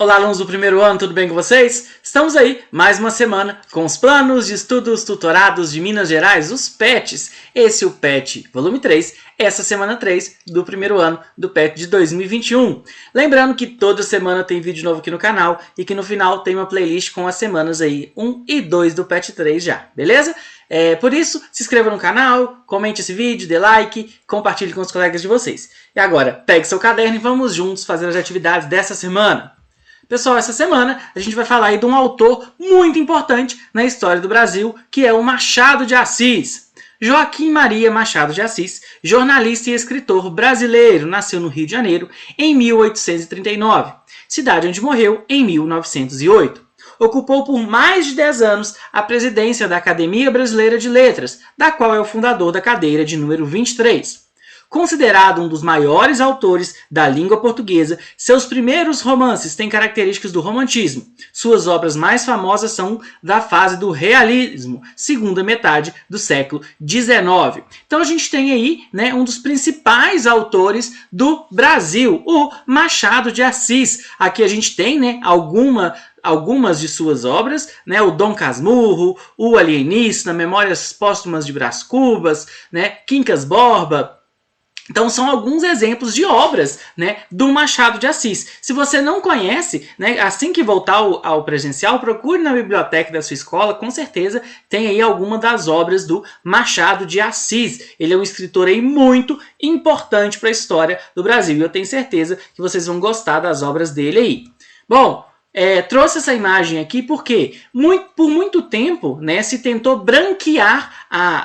Olá, alunos do primeiro ano, tudo bem com vocês? Estamos aí, mais uma semana, com os planos de estudos tutorados de Minas Gerais, os PETs. Esse é o PET volume 3, essa semana 3 do primeiro ano do PET de 2021. Lembrando que toda semana tem vídeo novo aqui no canal e que no final tem uma playlist com as semanas aí 1 e 2 do PET 3 já, beleza? Por isso, se inscreva no canal, comente esse vídeo, dê like, compartilhe com os colegas de vocês. E agora, pegue seu caderno e vamos juntos fazer as atividades dessa semana. Pessoal, essa semana a gente vai falar aí de um autor muito importante na história do Brasil, que é o Machado de Assis. Joaquim Maria Machado de Assis, jornalista e escritor brasileiro, nasceu no Rio de Janeiro em 1839, cidade onde morreu em 1908. Ocupou por mais de 10 anos a presidência da Academia Brasileira de Letras, da qual é o fundador da cadeira de número 23. Considerado um dos maiores autores da língua portuguesa, seus primeiros romances têm características do romantismo. Suas obras mais famosas são da fase do realismo, segunda metade do século XIX. Então a gente tem aí, né, um dos principais autores do Brasil, o Machado de Assis. Aqui a gente tem, né, algumas de suas obras, né, o Dom Casmurro, o Alienista, Memórias Póstumas de Brás Cubas, né, Quincas Borba. Então são alguns exemplos de obras, né, do Machado de Assis. Se você não conhece, né, assim que voltar ao presencial, procure na biblioteca da sua escola, com certeza tem aí alguma das obras do Machado de Assis. Ele é um escritor aí muito importante para a história do Brasil e eu tenho certeza que vocês vão gostar das obras dele aí. Bom, trouxe essa imagem aqui porque por muito tempo, né, se tentou branquear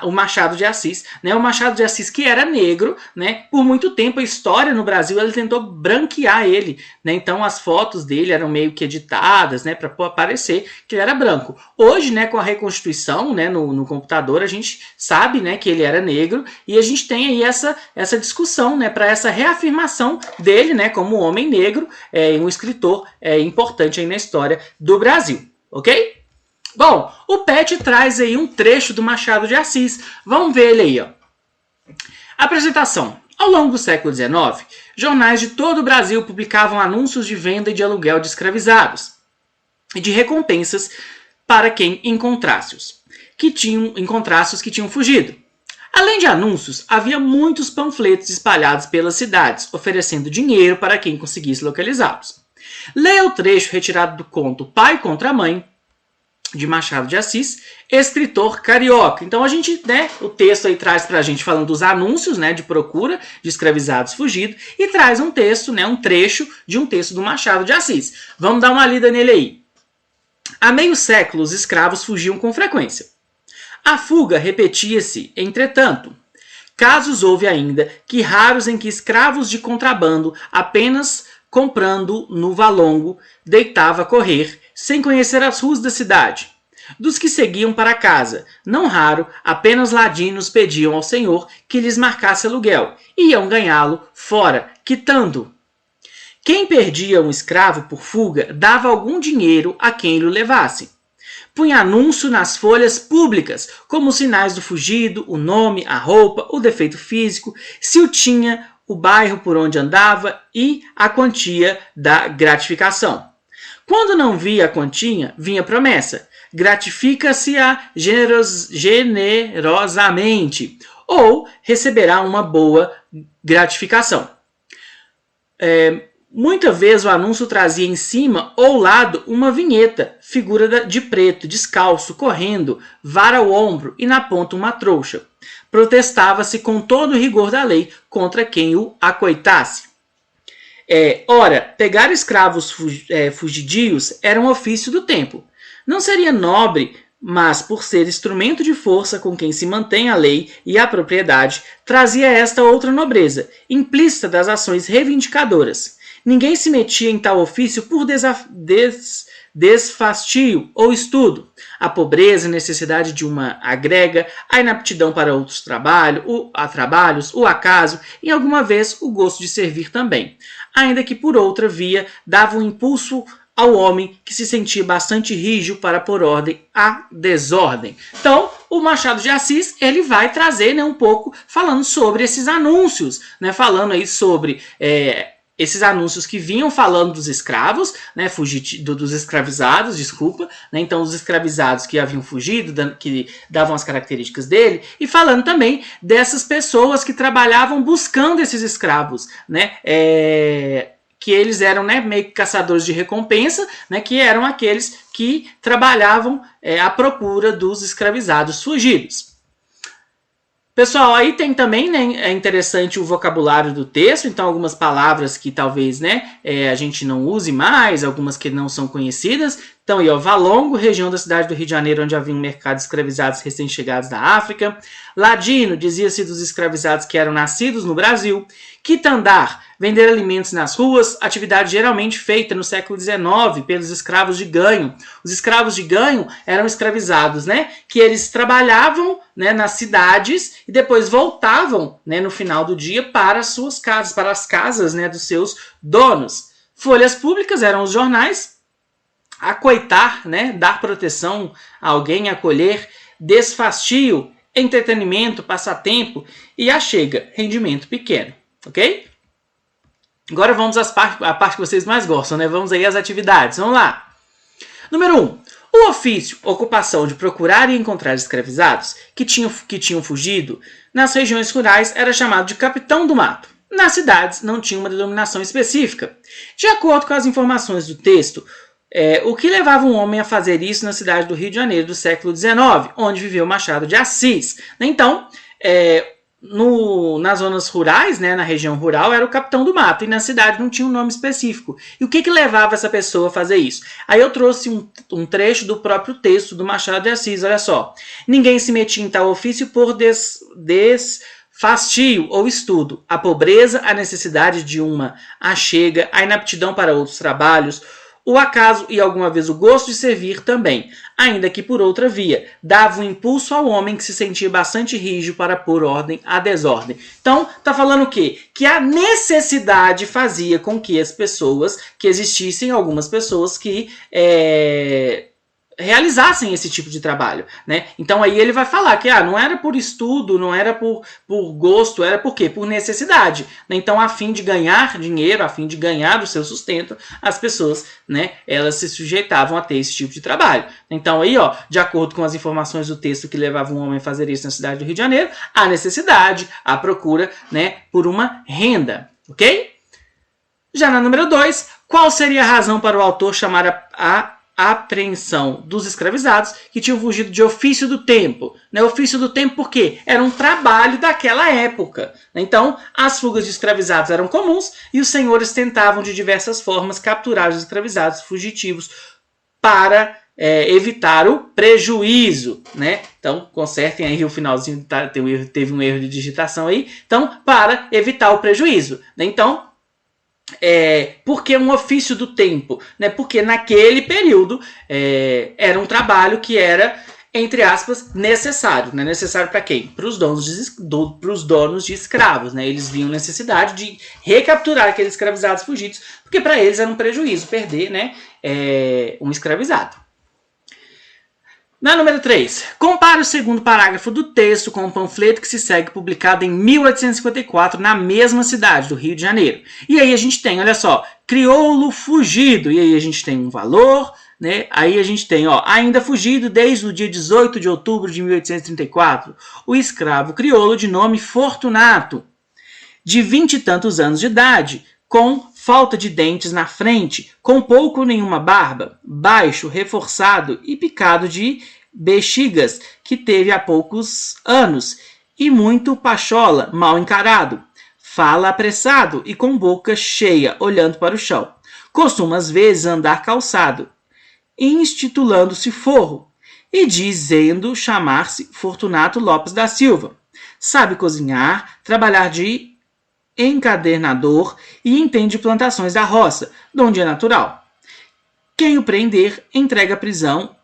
o Machado de Assis, né, o Machado de Assis que era negro, né, por muito tempo a história no Brasil ele tentou branquear ele, né, então as fotos dele eram meio que editadas, né, para parecer que ele era branco. Hoje, né, com a reconstituição, né, no computador a gente sabe, né, que ele era negro e a gente tem aí essa discussão, né, para essa reafirmação dele, né, como homem negro, um escritor importante aí na história do Brasil, ok? Bom, o PET traz aí um trecho do Machado de Assis. Vamos ver ele aí, ó. Apresentação. Ao longo do século XIX, jornais de todo o Brasil publicavam anúncios de venda e de aluguel de escravizados e de recompensas para quem encontrasse os que tinham fugido. Além de anúncios, havia muitos panfletos espalhados pelas cidades, oferecendo dinheiro para quem conseguisse localizá-los. Leia o trecho retirado do conto Pai contra a Mãe, de Machado de Assis, escritor carioca. Então a gente, né, o texto aí traz pra gente falando dos anúncios, né, de procura de escravizados fugidos e traz um texto, né, um trecho de um texto do Machado de Assis. Vamos dar uma lida nele aí. Há meio século os escravos fugiam com frequência. A fuga repetia-se, entretanto. Casos houve ainda que raros em que escravos de contrabando apenas comprando no valongo, deitava a correr, sem conhecer as ruas da cidade. Dos que seguiam para casa, não raro, apenas ladinos pediam ao senhor que lhes marcasse aluguel, e iam ganhá-lo fora, quitando. Quem perdia um escravo por fuga, dava algum dinheiro a quem lhe o levasse. Punha anúncio nas folhas públicas, como os sinais do fugido, o nome, a roupa, o defeito físico, se o tinha, o bairro por onde andava e a quantia da gratificação. Quando não via a quantia, vinha a promessa: gratifica-se-a generosamente, ou receberá uma boa gratificação. Muitas vezes o anúncio trazia em cima ou ao lado uma vinheta, figura de preto, descalço, correndo, vara ao ombro e na ponta uma trouxa. Protestava-se com todo o rigor da lei contra quem o acoitasse. Ora, pegar escravos fugidios era um ofício do tempo. Não seria nobre, mas por ser instrumento de força com quem se mantém a lei e a propriedade, trazia esta outra nobreza, implícita das ações reivindicadoras. Ninguém se metia em tal ofício por desfastio ou estudo. A pobreza, a necessidade de uma agrega, a inaptidão para outros trabalhos, o acaso e alguma vez o gosto de servir também. Ainda que por outra via dava um impulso ao homem que se sentia bastante rígido para pôr ordem à desordem. Então, o Machado de Assis ele vai trazer, né, um pouco falando sobre esses anúncios, né, falando aí sobre esses anúncios que vinham falando dos escravos, né, dos escravizados, desculpa, né, então os escravizados que haviam fugido, que davam as características dele, e falando também dessas pessoas que trabalhavam buscando esses escravos, né, que eles eram, né, meio que caçadores de recompensa, né, que eram aqueles que trabalhavam à procura dos escravizados fugidos. Pessoal, aí tem também, né, é interessante o vocabulário do texto, então algumas palavras que talvez, né, a gente não use mais, algumas que não são conhecidas. Então, aí, ó, Valongo, região da cidade do Rio de Janeiro, onde havia um mercado de escravizados recém-chegados da África. Ladino, dizia-se dos escravizados que eram nascidos no Brasil. Quitandar, vender alimentos nas ruas, atividade geralmente feita no século XIX pelos escravos de ganho. Os escravos de ganho eram escravizados, né, que eles trabalhavam, né, nas cidades e depois voltavam, né, no final do dia para as suas casas, para as casas, né, dos seus donos. Folhas públicas eram os jornais. Acoitar, né, dar proteção a alguém, acolher. Desfastio, entretenimento, passatempo. E achega, rendimento pequeno. Ok? Agora vamos à parte que vocês mais gostam, né? Vamos aí às atividades. Vamos lá. Número 1. O ofício, ocupação de procurar e encontrar escravizados que tinham fugido nas regiões rurais era chamado de capitão do mato. Nas cidades não tinha uma denominação específica. De acordo com as informações do texto, o que levava um homem a fazer isso na cidade do Rio de Janeiro do século XIX, onde viveu Machado de Assis? Então, nas zonas rurais, né, na região rural, era o capitão do mato, e na cidade não tinha um nome específico. E o que levava essa pessoa a fazer isso? Aí eu trouxe um trecho do próprio texto do Machado de Assis, olha só. Ninguém se metia em tal ofício por desfastio ou estudo. A pobreza, a necessidade de uma achega, a inaptidão para outros trabalhos, o acaso e alguma vez o gosto de servir também, ainda que por outra via, dava um impulso ao homem que se sentia bastante rígido para pôr ordem à desordem. Então, tá falando o quê? Que a necessidade fazia com que existissem algumas pessoas que realizassem esse tipo de trabalho, né? Então aí ele vai falar que não era por estudo, não era por gosto, era por quê? Por necessidade, né? Então, a fim de ganhar dinheiro, a fim de ganhar o seu sustento, as pessoas, né, elas se sujeitavam a ter esse tipo de trabalho. Então aí, ó, de acordo com as informações do texto que levava um homem a fazer isso na cidade do Rio de Janeiro, a necessidade, a procura, né, por uma renda, ok? Já na número 2, qual seria a razão para o autor chamar a apreensão dos escravizados que tinham fugido de ofício do tempo? Né? Ofício do tempo por quê? Era um trabalho daquela época. Então, as fugas de escravizados eram comuns e os senhores tentavam de diversas formas capturar os escravizados fugitivos para evitar o prejuízo, né? Então, consertem aí o finalzinho, teve um erro de digitação aí. Então, para evitar o prejuízo, né? Então, porque um ofício do tempo, né? Porque naquele período era um trabalho que era, entre aspas, necessário, né? Necessário para quem? Para os donos de escravos, né? Eles viam necessidade de recapturar aqueles escravizados fugidos, porque para eles era um prejuízo perder, né, um escravizado. Na número 3, compare o segundo parágrafo do texto com o panfleto que se segue publicado em 1854 na mesma cidade do Rio de Janeiro. E aí a gente tem, olha só, crioulo fugido, e aí a gente tem um valor, né? Aí a gente tem, ó, ainda fugido desde o dia 18 de outubro de 1834, o escravo crioulo de nome Fortunato, de 20 e tantos anos de idade, com falta de dentes na frente, com pouco ou nenhuma barba, baixo, reforçado e picado de bexigas, que teve há poucos anos, e muito pachola, mal encarado. Fala apressado e com boca cheia, olhando para o chão. Costuma às vezes andar calçado, institulando-se forro, e dizendo chamar-se Fortunato Lopes da Silva. Sabe cozinhar, trabalhar de encadernador e entende plantações da roça, donde é natural. Quem o prender, entrega a prisão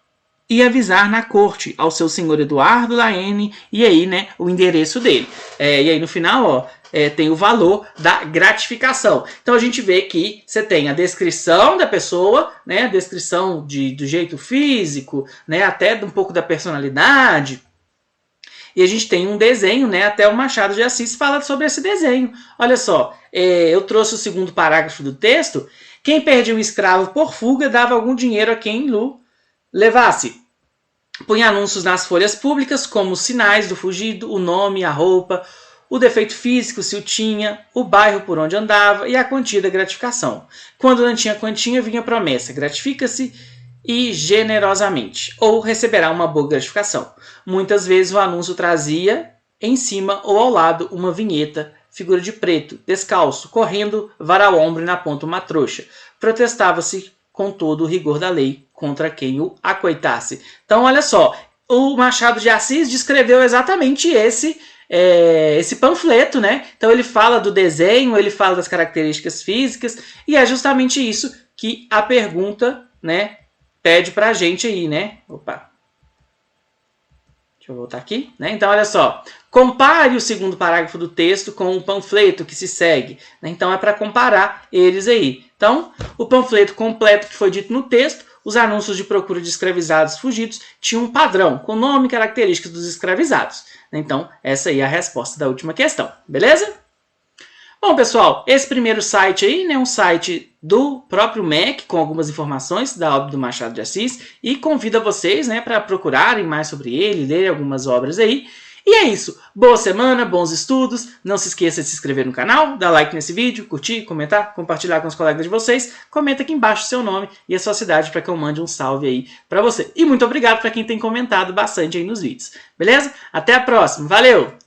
e avisar na corte ao seu senhor Eduardo Laene, e aí, né, o endereço dele. E aí no final, ó, tem o valor da gratificação. Então a gente vê que você tem a descrição da pessoa, né, a descrição do jeito físico, né, até um pouco da personalidade. E a gente tem um desenho, né? Até o Machado de Assis fala sobre esse desenho. Olha só, eu trouxe o segundo parágrafo do texto. Quem perdia um escravo por fuga dava algum dinheiro a quem o levasse. Punha anúncios nas folhas públicas como os sinais do fugido, o nome, a roupa, o defeito físico, se o tinha, o bairro por onde andava e a quantia da gratificação. Quando não tinha quantia, vinha a promessa: gratifica-se e generosamente, ou receberá uma boa gratificação. Muitas vezes o anúncio trazia em cima ou ao lado uma vinheta, figura de preto, descalço, correndo, vara ao ombro e na ponta uma trouxa. Protestava-se com todo o rigor da lei contra quem o acoitasse. Então, olha só, o Machado de Assis descreveu exatamente esse panfleto, né? Então ele fala do desenho, ele fala das características físicas, e é justamente isso que a pergunta, né, pede pra gente aí, né? Opa. Deixa eu voltar aqui, né? Então, olha só. Compare o segundo parágrafo do texto com o panfleto que se segue, né? Então, é para comparar eles aí. Então, o panfleto completo que foi dito no texto, os anúncios de procura de escravizados fugidos tinham um padrão, com nome e características dos escravizados. Então, essa aí é a resposta da última questão, beleza? Bom, pessoal, esse primeiro site aí, né, um site do próprio MEC, com algumas informações da obra do Machado de Assis, e convido a vocês, né, para procurarem mais sobre ele, lerem algumas obras aí. E é isso. Boa semana, bons estudos. Não se esqueça de se inscrever no canal, dar like nesse vídeo, curtir, comentar, compartilhar com os colegas de vocês. Comenta aqui embaixo o seu nome e a sua cidade para que eu mande um salve aí para você. E muito obrigado para quem tem comentado bastante aí nos vídeos. Beleza? Até a próxima. Valeu!